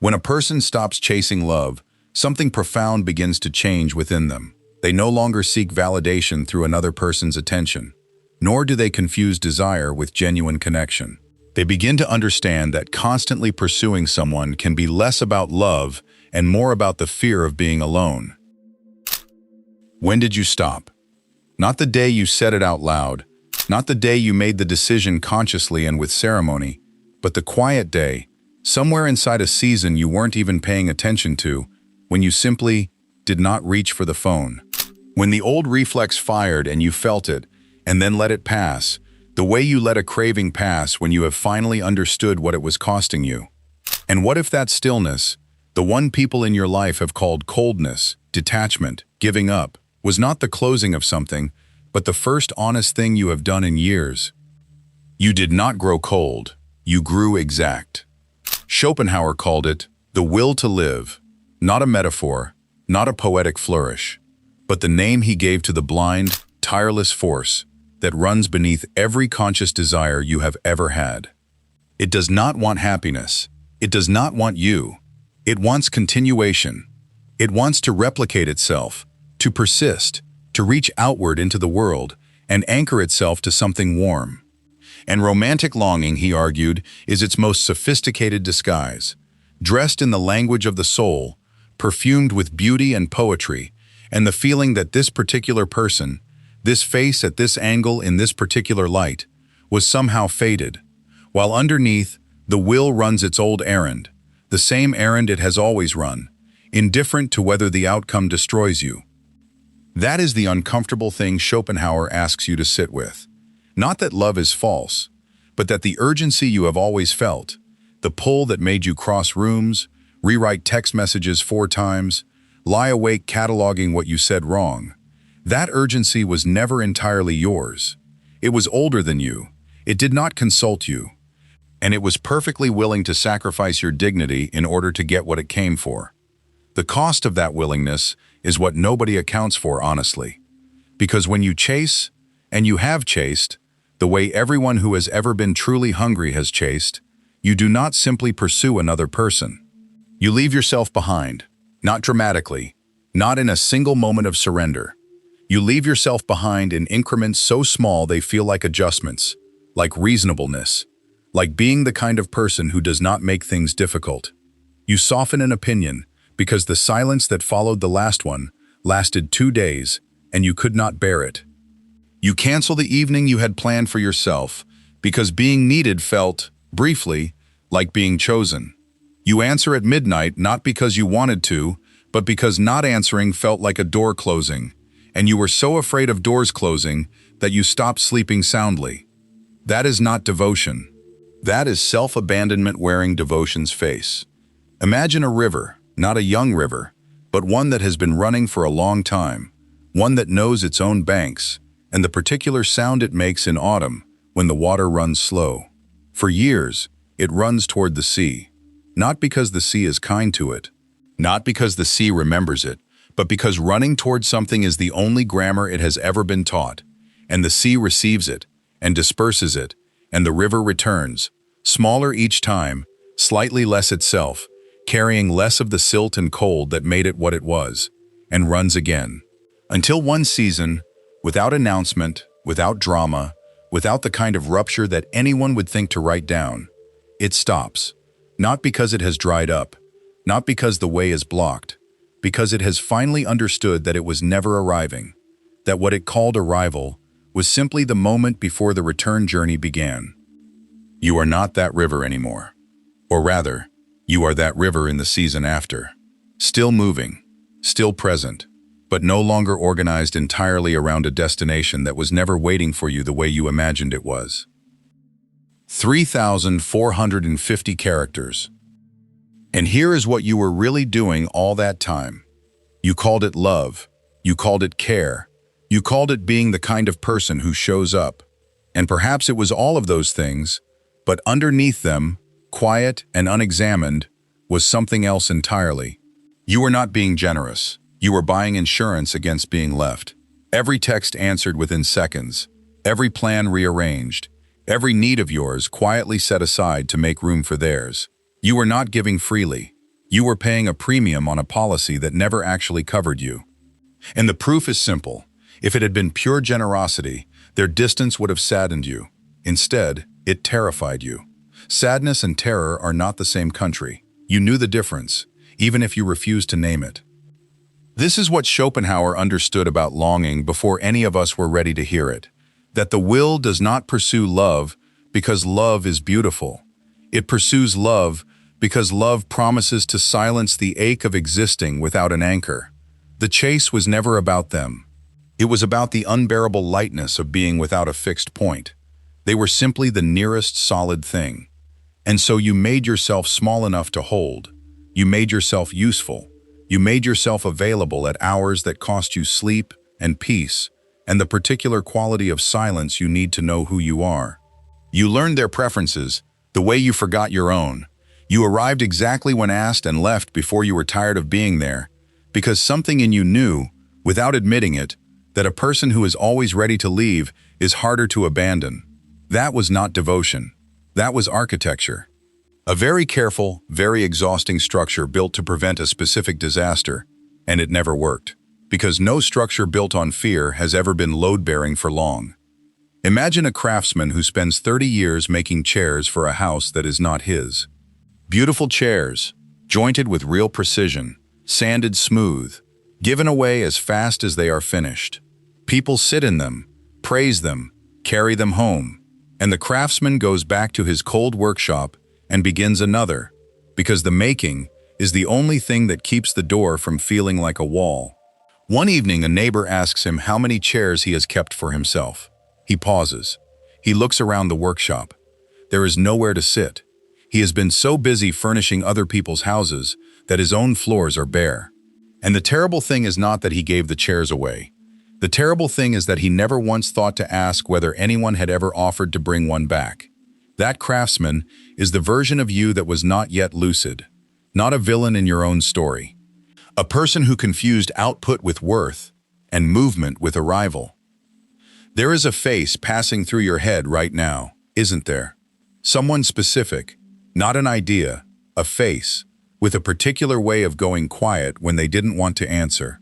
When a person stops chasing love, something profound begins to change within them. They no longer seek validation through another person's attention, nor do they confuse desire with genuine connection. They begin to understand that constantly pursuing someone can be less about love and more about the fear of being alone. When did you stop? Not the day you said it out loud, not the day you made the decision consciously and with ceremony, but the quiet day, somewhere inside a season you weren't even paying attention to, when you simply did not reach for the phone. When the old reflex fired and you felt it, and then let it pass, the way you let a craving pass when you have finally understood what it was costing you. And what if that stillness, the one people in your life have called coldness, detachment, giving up, was not the closing of something, but the first honest thing you have done in years? You did not grow cold, you grew exact. Schopenhauer called it the will to live, not a metaphor, not a poetic flourish, but the name he gave to the blind, tireless force that runs beneath every conscious desire you have ever had. It does not want happiness. It does not want you. It wants continuation. It wants to replicate itself, to persist, to reach outward into the world and anchor itself to something warm. And romantic longing, he argued, is its most sophisticated disguise, dressed in the language of the soul, perfumed with beauty and poetry, and the feeling that this particular person, this face at this angle in this particular light, was somehow fated, while underneath, the will runs its old errand, the same errand it has always run, indifferent to whether the outcome destroys you. That is the uncomfortable thing Schopenhauer asks you to sit with. Not that love is false, but that the urgency you have always felt, the pull that made you cross rooms, rewrite text messages 4 times, lie awake cataloging what you said wrong, that urgency was never entirely yours. It was older than you. It did not consult you. And it was perfectly willing to sacrifice your dignity in order to get what it came for. The cost of that willingness is what nobody accounts for honestly. Because when you chase, and you have chased, the way everyone who has ever been truly hungry has chased, you do not simply pursue another person. You leave yourself behind, not dramatically, not in a single moment of surrender. You leave yourself behind in increments so small they feel like adjustments, like reasonableness, like being the kind of person who does not make things difficult. You soften an opinion because the silence that followed the last one lasted 2 days and you could not bear it. You cancel the evening you had planned for yourself because being needed felt, briefly, like being chosen. You answer at midnight not because you wanted to, but because not answering felt like a door closing, and you were so afraid of doors closing that you stopped sleeping soundly. That is not devotion. That is self-abandonment wearing devotion's face. Imagine a river, not a young river, but one that has been running for a long time, one that knows its own banks, and the particular sound it makes in autumn when the water runs slow. For years, it runs toward the sea, not because the sea is kind to it, not because the sea remembers it, but because running toward something is the only grammar it has ever been taught, and the sea receives it, and disperses it, and the river returns, smaller each time, slightly less itself, carrying less of the silt and cold that made it what it was, and runs again. Until one season, without announcement, without drama, without the kind of rupture that anyone would think to write down, it stops, not because it has dried up, not because the way is blocked, because it has finally understood that it was never arriving, that what it called arrival was simply the moment before the return journey began. You are not that river anymore. Or rather, you are that river in the season after. Still moving, still present, but no longer organized entirely around a destination that was never waiting for you the way you imagined it was. 3,450 characters. And here is what you were really doing all that time. You called it love. You called it care. You called it being the kind of person who shows up. And perhaps it was all of those things, but underneath them, quiet and unexamined, was something else entirely. You were not being generous. You were buying insurance against being left. Every text answered within seconds. Every plan rearranged. Every need of yours quietly set aside to make room for theirs. You were not giving freely. You were paying a premium on a policy that never actually covered you. And the proof is simple. If it had been pure generosity, their distance would have saddened you. Instead, it terrified you. Sadness and terror are not the same country. You knew the difference, even if you refused to name it. This is what Schopenhauer understood about longing before any of us were ready to hear it. That the will does not pursue love because love is beautiful. It pursues love because love promises to silence the ache of existing without an anchor. The chase was never about them. It was about the unbearable lightness of being without a fixed point. They were simply the nearest solid thing. And so you made yourself small enough to hold. You made yourself useful. You made yourself available at hours that cost you sleep and peace, and the particular quality of silence you need to know who you are. You learned their preferences, the way you forgot your own. You arrived exactly when asked and left before you were tired of being there, because something in you knew, without admitting it, that a person who is always ready to leave is harder to abandon. That was not devotion. That was architecture. A very careful, very exhausting structure built to prevent a specific disaster, and it never worked, because no structure built on fear has ever been load-bearing for long. Imagine a craftsman who spends 30 years making chairs for a house that is not his. Beautiful chairs, jointed with real precision, sanded smooth, given away as fast as they are finished. People sit in them, praise them, carry them home, and the craftsman goes back to his cold workshop and begins another, because the making is the only thing that keeps the door from feeling like a wall. One evening, a neighbor asks him how many chairs he has kept for himself. He pauses. He looks around the workshop. There is nowhere to sit. He has been so busy furnishing other people's houses that his own floors are bare. And the terrible thing is not that he gave the chairs away. The terrible thing is that he never once thought to ask whether anyone had ever offered to bring one back. That craftsman is the version of you that was not yet lucid, not a villain in your own story. A person who confused output with worth and movement with arrival. There is a face passing through your head right now, isn't there? Someone specific, not an idea, a face, with a particular way of going quiet when they didn't want to answer.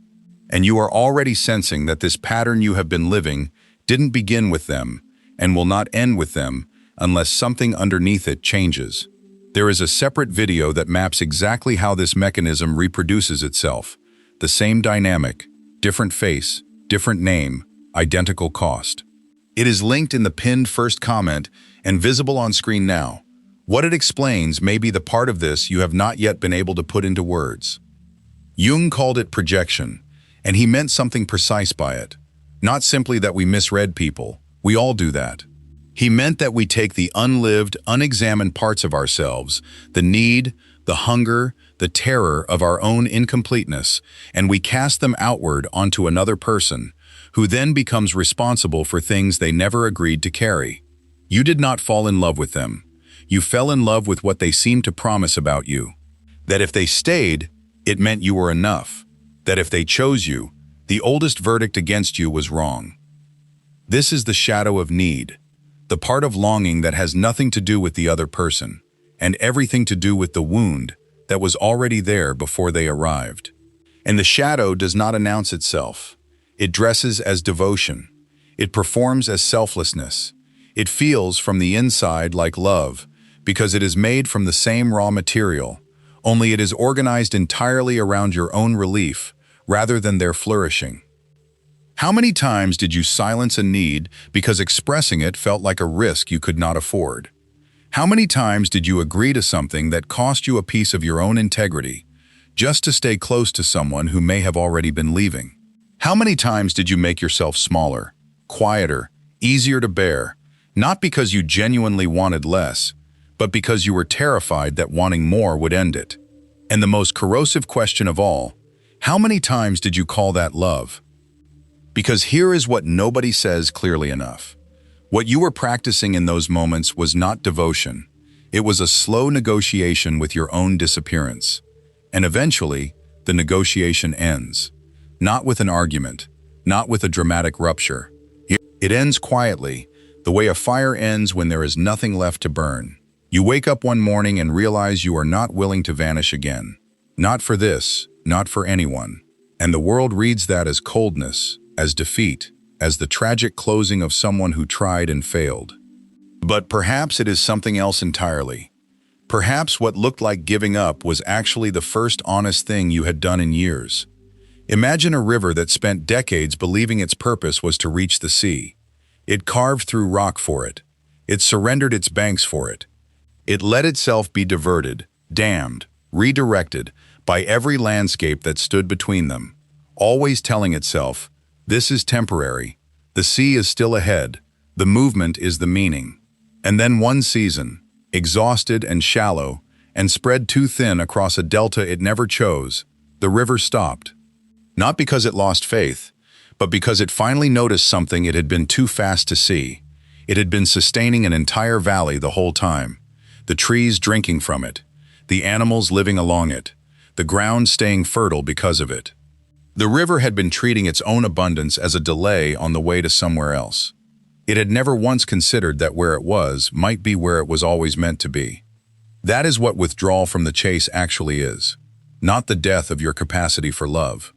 And you are already sensing that this pattern you have been living didn't begin with them and will not end with them unless something underneath it changes. There is a separate video that maps exactly how this mechanism reproduces itself. The same dynamic, different face, different name, identical cost. It is linked in the pinned first comment and visible on screen now. What it explains may be the part of this you have not yet been able to put into words. Jung called it projection, and he meant something precise by it. Not simply that we misread people. We all do that. He meant that we take the unlived, unexamined parts of ourselves, the need, the hunger, the terror of our own incompleteness, and we cast them outward onto another person, who then becomes responsible for things they never agreed to carry. You did not fall in love with them. You fell in love with what they seemed to promise about you. That if they stayed, it meant you were enough. That if they chose you, the oldest verdict against you was wrong. This is the shadow of need, the part of longing that has nothing to do with the other person, and everything to do with the wound that was already there before they arrived. And the shadow does not announce itself. It dresses as devotion. It performs as selflessness. It feels from the inside like love, because it is made from the same raw material, only it is organized entirely around your own relief, rather than their flourishing. How many times did you silence a need because expressing it felt like a risk you could not afford? How many times did you agree to something that cost you a piece of your own integrity, just to stay close to someone who may have already been leaving? How many times did you make yourself smaller, quieter, easier to bear, not because you genuinely wanted less, but because you were terrified that wanting more would end it? And the most corrosive question of all, how many times did you call that love? Because here is what nobody says clearly enough. What you were practicing in those moments was not devotion. It was a slow negotiation with your own disappearance. And eventually, the negotiation ends. Not with an argument, not with a dramatic rupture. It ends quietly, the way a fire ends when there is nothing left to burn. You wake up one morning and realize you are not willing to vanish again. Not for this, not for anyone. And the world reads that as coldness, as defeat, as the tragic closing of someone who tried and failed. But perhaps it is something else entirely. Perhaps what looked like giving up was actually the first honest thing you had done in years. Imagine a river that spent decades believing its purpose was to reach the sea. It carved through rock for it. It surrendered its banks for it. It let itself be diverted, dammed, redirected by every landscape that stood between them, always telling itself, this is temporary, the sea is still ahead, the movement is the meaning. And then one season, exhausted and shallow, and spread too thin across a delta it never chose, the river stopped. Not because it lost faith, but because it finally noticed something it had been too fast to see. It had been sustaining an entire valley the whole time, the trees drinking from it, the animals living along it, the ground staying fertile because of it. The river had been treating its own abundance as a delay on the way to somewhere else. It had never once considered that where it was might be where it was always meant to be. That is what withdrawal from the chase actually is, not the death of your capacity for love.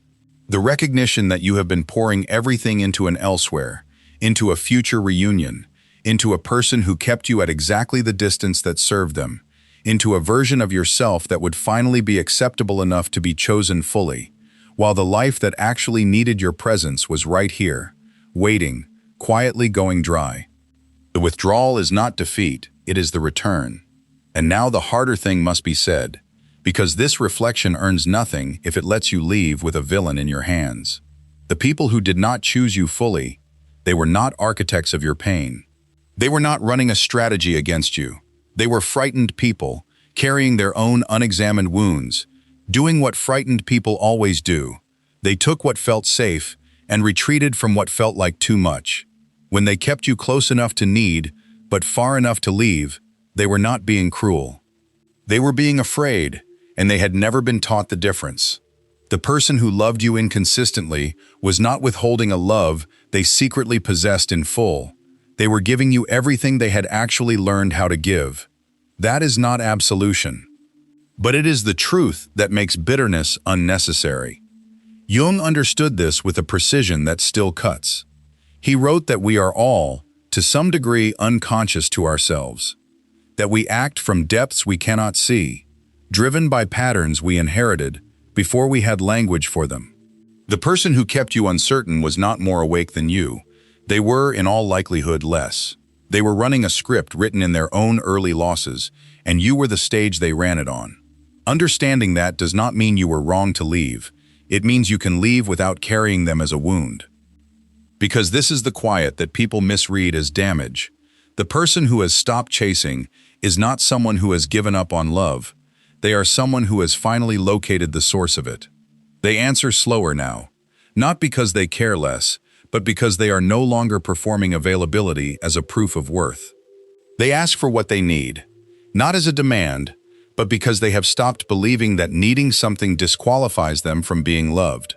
The recognition that you have been pouring everything into an elsewhere, into a future reunion, into a person who kept you at exactly the distance that served them, into a version of yourself that would finally be acceptable enough to be chosen fully, while the life that actually needed your presence was right here, waiting, quietly going dry. The withdrawal is not defeat, it is the return. And now the harder thing must be said, because this reflection earns nothing if it lets you leave with a villain in your hands. The people who did not choose you fully, they were not architects of your pain. They were not running a strategy against you. They were frightened people, carrying their own unexamined wounds, doing what frightened people always do. They took what felt safe and retreated from what felt like too much. When they kept you close enough to need, but far enough to leave, they were not being cruel. They were being afraid, and they had never been taught the difference. The person who loved you inconsistently was not withholding a love they secretly possessed in full. They were giving you everything they had actually learned how to give. That is not absolution. But it is the truth that makes bitterness unnecessary. Jung understood this with a precision that still cuts. He wrote that we are all, to some degree, unconscious to ourselves, that we act from depths we cannot see, driven by patterns we inherited before we had language for them. The person who kept you uncertain was not more awake than you. They were, in all likelihood, less. They were running a script written in their own early losses, and you were the stage they ran it on. Understanding that does not mean you were wrong to leave. It means you can leave without carrying them as a wound. Because this is the quiet that people misread as damage. The person who has stopped chasing is not someone who has given up on love. They are someone who has finally located the source of it. They answer slower now, not because they care less, but because they are no longer performing availability as a proof of worth. They ask for what they need, not as a demand, but because they have stopped believing that needing something disqualifies them from being loved.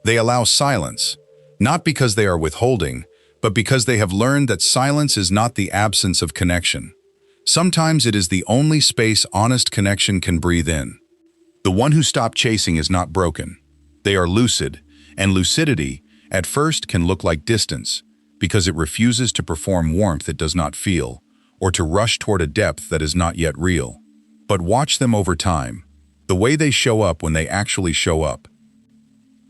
They allow silence, not because they are withholding, but because they have learned that silence is not the absence of connection. Sometimes it is the only space honest connection can breathe in. The one who stopped chasing is not broken. They are lucid, and lucidity, at first, can look like distance, because it refuses to perform warmth it does not feel, or to rush toward a depth that is not yet real. But watch them over time, the way they show up when they actually show up.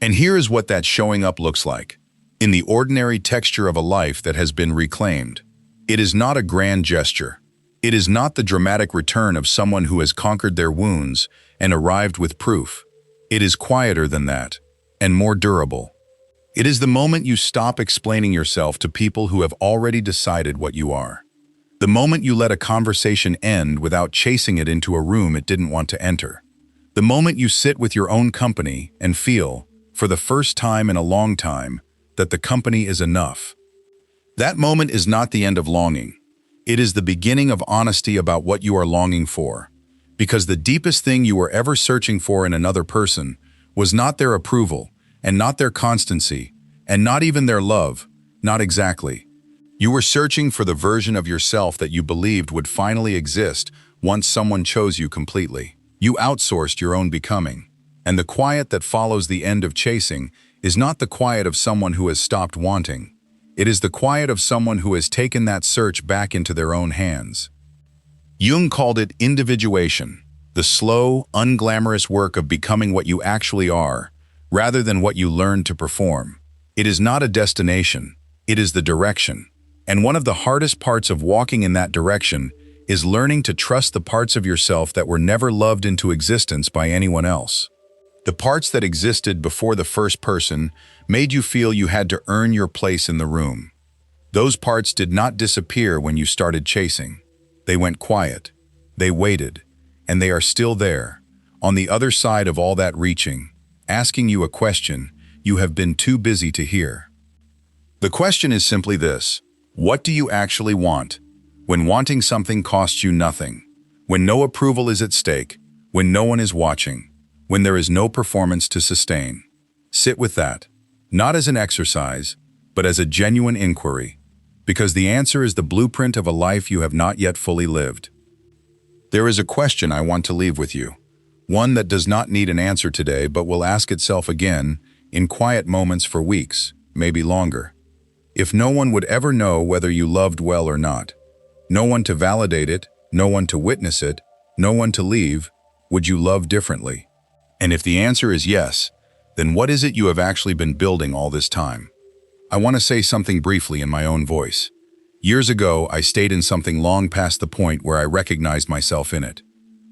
And here is what that showing up looks like. In the ordinary texture of a life that has been reclaimed. It is not a grand gesture. It is not the dramatic return of someone who has conquered their wounds and arrived with proof. It is quieter than that, and more durable. It is the moment you stop explaining yourself to people who have already decided what you are. The moment you let a conversation end without chasing it into a room it didn't want to enter. The moment you sit with your own company and feel, for the first time in a long time, that the company is enough. That moment is not the end of longing. It is the beginning of honesty about what you are longing for. Because the deepest thing you were ever searching for in another person was not their approval, and not their constancy, and not even their love, not exactly. You were searching for the version of yourself that you believed would finally exist once someone chose you completely. You outsourced your own becoming. And the quiet that follows the end of chasing is not the quiet of someone who has stopped wanting. It is the quiet of someone who has taken that search back into their own hands. Jung called it individuation, the slow, unglamorous work of becoming what you actually are, rather than what you learned to perform. It is not a destination, it is the direction. And one of the hardest parts of walking in that direction is learning to trust the parts of yourself that were never loved into existence by anyone else. The parts that existed before the first person made you feel you had to earn your place in the room. Those parts did not disappear when you started chasing. They went quiet. They waited. And they are still there, on the other side of all that reaching, asking you a question you have been too busy to hear. The question is simply this: what do you actually want? When wanting something costs you nothing, when no approval is at stake, when no one is watching, when there is no performance to sustain. Sit with that, not as an exercise, but as a genuine inquiry, because the answer is the blueprint of a life you have not yet fully lived. There is a question I want to leave with you, one that does not need an answer today but will ask itself again in quiet moments for weeks, maybe longer. If no one would ever know whether you loved well or not, no one to validate it, no one to witness it, no one to leave, would you love differently? And if the answer is yes, then what is it you have actually been building all this time? I want to say something briefly in my own voice. Years ago, I stayed in something long past the point where I recognized myself in it,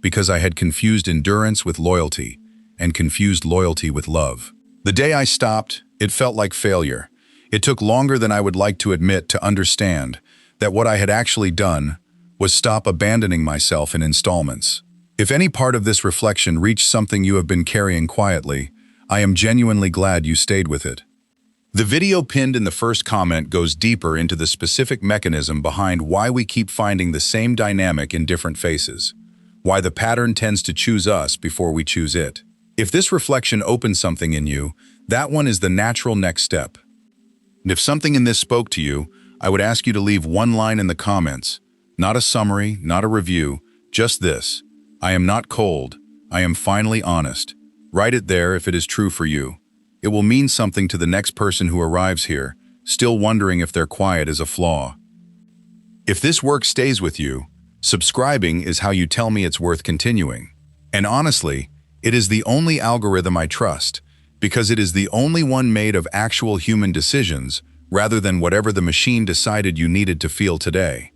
because I had confused endurance with loyalty and confused loyalty with love. The day I stopped, it felt like failure. It took longer than I would like to admit to understand that what I had actually done was stop abandoning myself in installments. If any part of this reflection reached something you have been carrying quietly, I am genuinely glad you stayed with it. The video pinned in the first comment goes deeper into the specific mechanism behind why we keep finding the same dynamic in different faces, why the pattern tends to choose us before we choose it. If this reflection opens something in you, that one is the natural next step. And if something in this spoke to you, I would ask you to leave one line in the comments, not a summary, not a review, just this: I am not cold, I am finally honest. Write it there if it is true for you. It will mean something to the next person who arrives here, still wondering if their quiet is a flaw. If this work stays with you, subscribing is how you tell me it's worth continuing. And honestly, it is the only algorithm I trust, because it is the only one made of actual human decisions rather than whatever the machine decided you needed to feel today.